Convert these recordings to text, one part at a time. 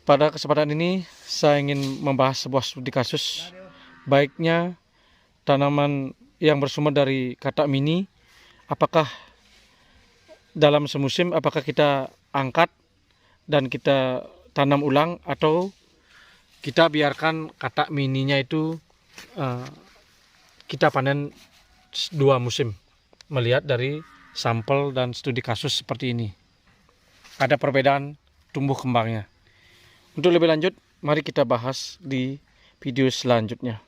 pada kesempatan ini saya ingin membahas sebuah studi kasus. Baiknya tanaman yang bersumber dari katak mini, apakah dalam semusim apakah kita angkat dan kita tanam ulang, atau kita biarkan katak mininya itu kita panen 2 musim, melihat dari sampel dan studi kasus seperti ini. Ada perbedaan tumbuh kembangnya. Untuk lebih lanjut, mari kita bahas di video selanjutnya.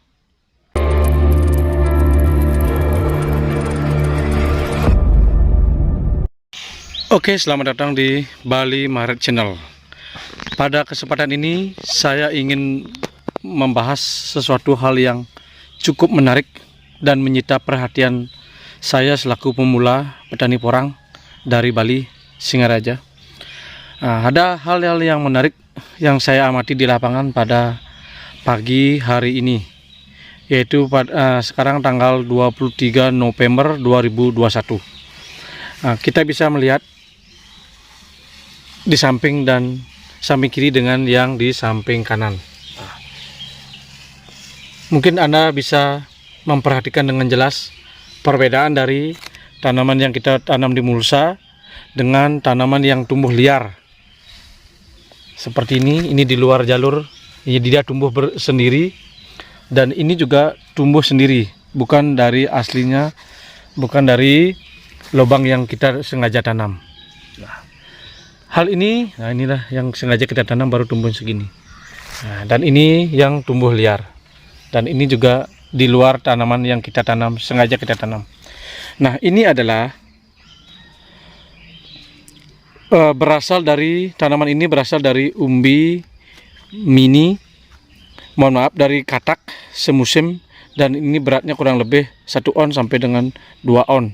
Oke, selamat datang di Bali Maret Channel. Pada kesempatan ini saya ingin membahas sesuatu hal yang cukup menarik dan menyita perhatian saya selaku pemula petani porang dari Bali, Singaraja. Ada hal-hal yang menarik yang saya amati di lapangan pada pagi hari ini, yaitu sekarang tanggal 23 November 2021. Kita bisa melihat di samping dan samping kiri dengan yang di samping kanan. Mungkin Anda bisa memperhatikan dengan jelas perbedaan dari tanaman yang kita tanam di mulsa dengan tanaman yang tumbuh liar. Seperti ini di luar jalur, ini dia tumbuh sendiri, dan ini juga tumbuh sendiri, bukan dari aslinya, bukan dari lubang yang kita sengaja tanam. Hal ini, inilah yang sengaja kita tanam baru tumbuh segini. Dan ini yang tumbuh liar, dan ini juga di luar tanaman yang kita tanam, sengaja kita tanam. Nah, ini adalah tanaman ini berasal dari umbi mini, dari katak semusim, dan ini beratnya kurang lebih 1 on sampai dengan 2 on.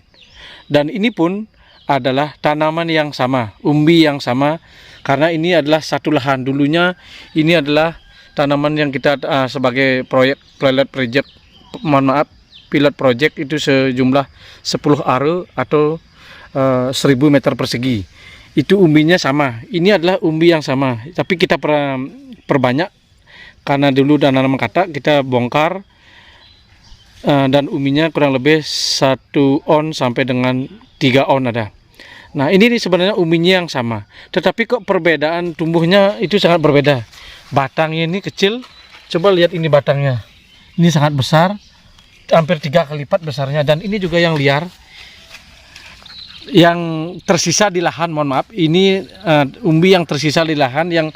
Dan ini pun adalah tanaman yang sama, umbi yang sama, karena ini adalah satu lahan. Dulunya ini adalah tanaman yang kita sebagai pilot project itu sejumlah 10 are atau 1000 meter persegi. Itu umbinya sama, ini adalah umbi yang sama, tapi kita perbanyak karena dulu tanaman katak kita bongkar, dan umbinya kurang lebih 1 on sampai dengan 3 on ada. Nah, ini sebenarnya umbinya yang sama, tetapi kok perbedaan tumbuhnya itu sangat berbeda. Batangnya ini kecil, coba lihat ini batangnya, ini sangat besar, hampir 3 kali lipat besarnya. Dan ini juga yang liar, yang tersisa di lahan, ini umbi yang tersisa di lahan yang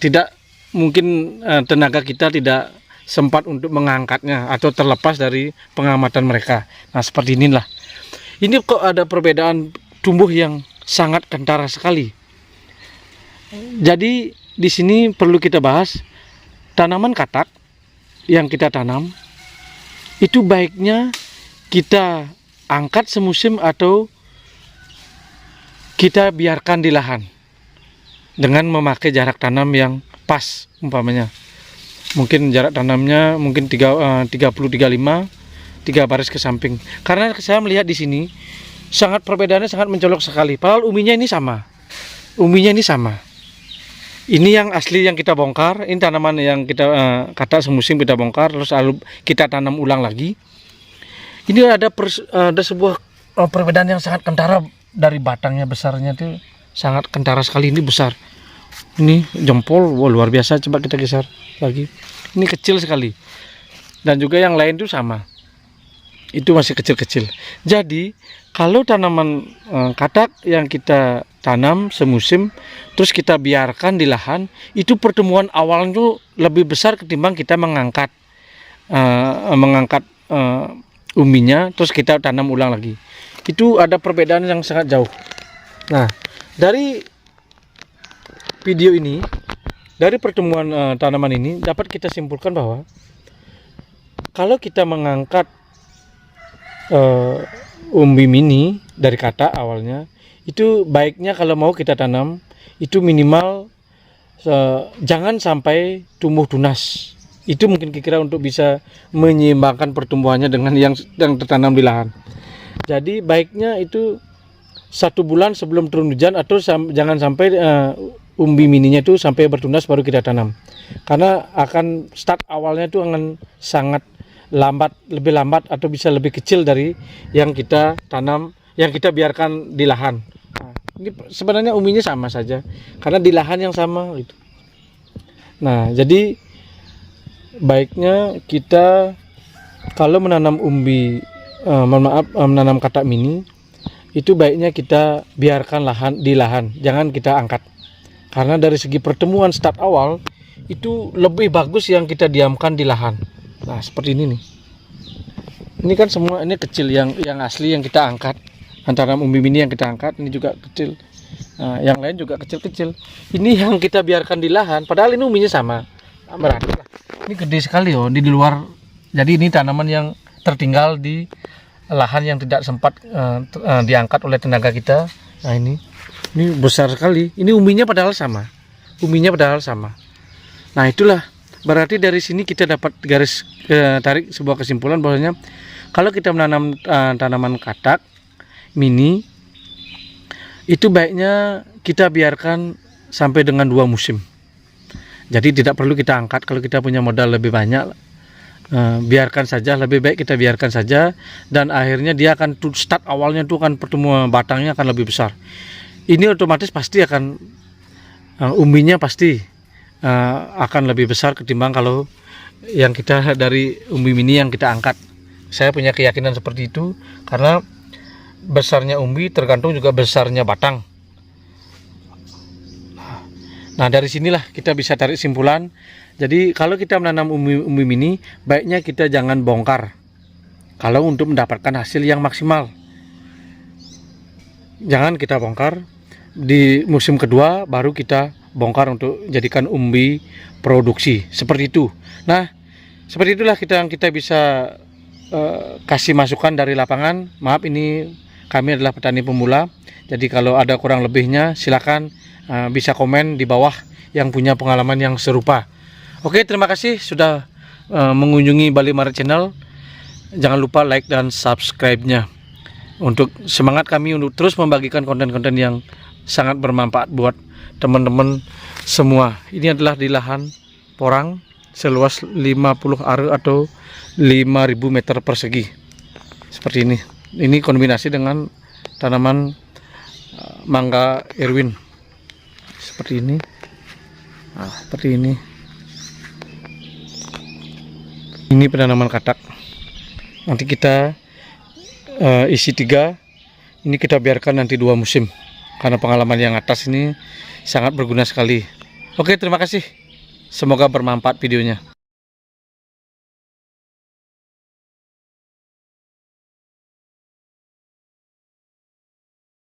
tidak mungkin tenaga kita tidak sempat untuk mengangkatnya atau terlepas dari pengamatan mereka. Nah, seperti inilah. Ini kok ada perbedaan tumbuh yang sangat kentara sekali. Jadi di sini perlu kita bahas tanaman katak yang kita tanam itu baiknya kita angkat semusim atau kita biarkan di lahan dengan memakai jarak tanam yang pas. Umpamanya mungkin jarak tanamnya mungkin 30-35, 3 baris ke samping. Karena saya melihat di sini sangat perbedaannya sangat mencolok sekali. Padahal umbinya ini sama, ini yang asli yang kita bongkar, ini tanaman yang kita katak semusim kita bongkar terus lalu kita tanam ulang lagi. Ini ada sebuah perbedaan yang sangat kentara. Dari batangnya besarnya itu sangat kentara sekali, ini besar, ini jempol, luar biasa. Coba kita geser lagi, ini kecil sekali, dan juga yang lain itu sama, itu masih kecil-kecil. Jadi kalau tanaman katak yang kita tanam semusim terus kita biarkan di lahan, itu pertumbuhan awalnya lebih besar ketimbang kita mengangkat umbinya terus kita tanam ulang lagi. Itu ada perbedaan yang sangat jauh. Nah, dari video ini, dari pertemuan tanaman ini dapat kita simpulkan bahwa kalau kita mengangkat umbi mini dari katak awalnya, itu baiknya kalau mau kita tanam itu minimal jangan sampai tumbuh tunas. Itu mungkin kira-kira untuk bisa menyeimbangkan pertumbuhannya dengan yang tertanam di lahan. Jadi baiknya itu 1 bulan sebelum turun hujan, atau jangan sampai umbi mininya itu sampai bertunas baru kita tanam. Karena akan start awalnya itu akan sangat lambat, lebih lambat atau bisa lebih kecil dari yang kita tanam, yang kita biarkan di lahan. Nah, ini sebenarnya umbinya sama saja karena di lahan yang sama gitu. Nah, jadi baiknya kita kalau menanam umbi, menanam katak mini, itu baiknya kita biarkan di lahan, jangan kita angkat. Karena dari segi pertemuan start awal itu lebih bagus yang kita diamkan di lahan. Nah, seperti ini nih. Ini kan semua ini kecil yang asli yang kita angkat. Antara umbi mini yang kita angkat ini juga kecil. Nah, yang lain juga kecil-kecil. Ini yang kita biarkan di lahan, padahal ini umbinya sama. Berarti ini gede sekali oh di luar. Jadi ini tanaman yang tertinggal di lahan yang tidak sempat diangkat oleh tenaga kita. Nah, ini besar sekali. Ini umbinya padahal sama. Umbinya padahal sama. Nah, itulah berarti dari sini kita dapat tarik sebuah kesimpulan bahwasanya kalau kita menanam tanaman katak mini itu baiknya kita biarkan sampai dengan 2 musim. Jadi tidak perlu kita angkat kalau kita punya modal lebih banyak. Biarkan saja, lebih baik kita biarkan saja, dan akhirnya dia akan start awalnya itu akan pertemuan batangnya akan lebih besar. Ini otomatis pasti akan umbinya pasti akan lebih besar ketimbang kalau yang kita dari umbi mini yang kita angkat. Saya punya keyakinan seperti itu karena besarnya umbi tergantung juga besarnya batang. Nah, dari sinilah kita bisa tarik simpulan. Jadi kalau kita menanam umbi mini, baiknya kita jangan bongkar kalau untuk mendapatkan hasil yang maksimal. Jangan kita bongkar. Di musim kedua baru kita bongkar untuk jadikan umbi produksi, seperti itu. Nah, seperti itulah yang kita bisa kasih masukan dari lapangan. Maaf, ini kami adalah petani pemula, jadi kalau ada kurang lebihnya silakan bisa komen di bawah yang punya pengalaman yang serupa. Oke, terima kasih sudah mengunjungi Bali Maret Channel. Jangan lupa like dan subscribe-nya untuk semangat kami untuk terus membagikan konten-konten yang sangat bermanfaat buat teman-teman semua. Ini adalah di lahan porang seluas 50 are atau 5.000 meter persegi. Seperti ini. Ini kombinasi dengan tanaman mangga Irwin. Seperti ini. Nah, seperti ini. Ini penanaman katak. Nanti kita isi 3. Ini kita biarkan nanti 2 musim. Karena pengalaman yang atas ini sangat berguna sekali. Oke, terima kasih. Semoga bermanfaat videonya.